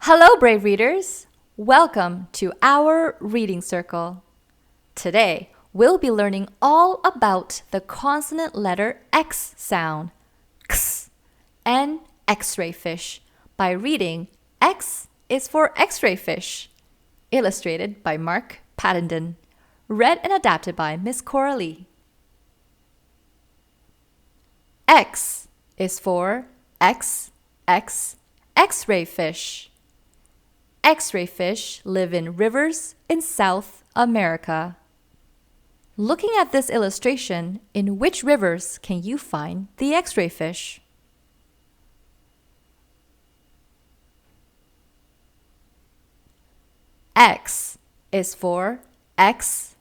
Hello, brave readers! Welcome to our reading circle. Today, we'll be learning all about the consonant letter X sound, X, and X-ray fish by reading X is for X-ray fish, illustrated by Mark Paddington, read and adapted by Miss Coralie. X is for X-ray fish. X-ray fish live in rivers in South America. Looking at this illustration, in which rivers can you find the X-ray fish? X is for X-ray.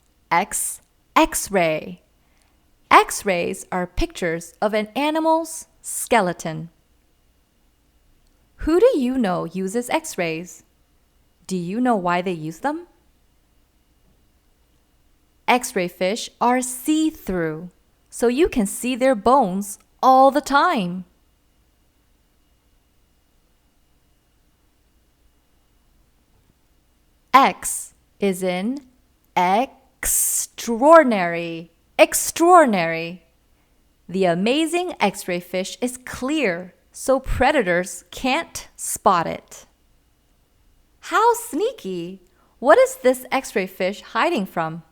X-rays are pictures of an animal's skeleton. Who do you know uses X-rays? Do you know why they use them? X-ray fish are see-through, so you can see their bones all the time. X is in extraordinary. The amazing X-ray fish is clear, so predators can't spot it. How sneaky! What is this X-ray fish hiding from?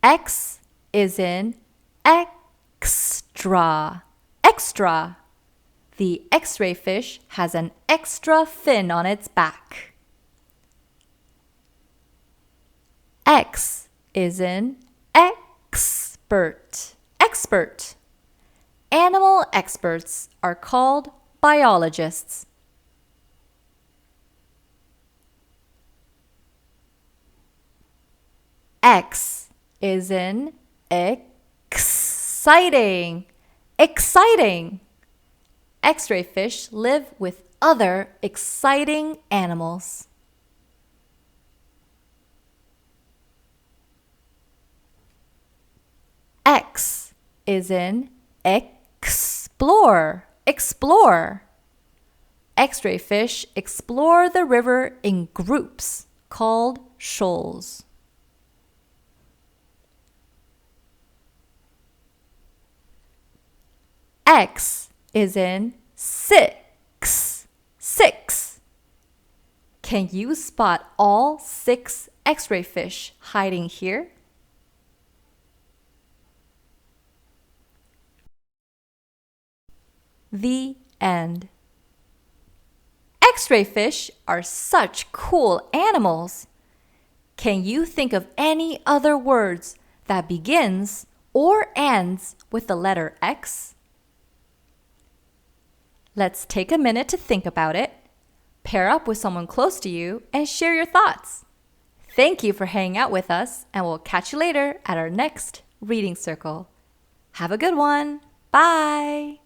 X is in extra. The X-ray fish has an extra fin on its back. X is in expert. Animal experts are called biologists. X is in exciting. X-ray fish live with other exciting animals. X is in explore. X-ray fish explore the river in groups called shoals. X is in six. Can you spot all 6 X-ray fish hiding here? The end. X-ray fish are such cool animals. Can you think of any other words that begins or ends with the letter X? Let's take a minute to think about it. Pair up with someone close to you and share your thoughts. Thank you for hanging out with us, and we'll catch you later at our next reading circle. Have a good one. Bye.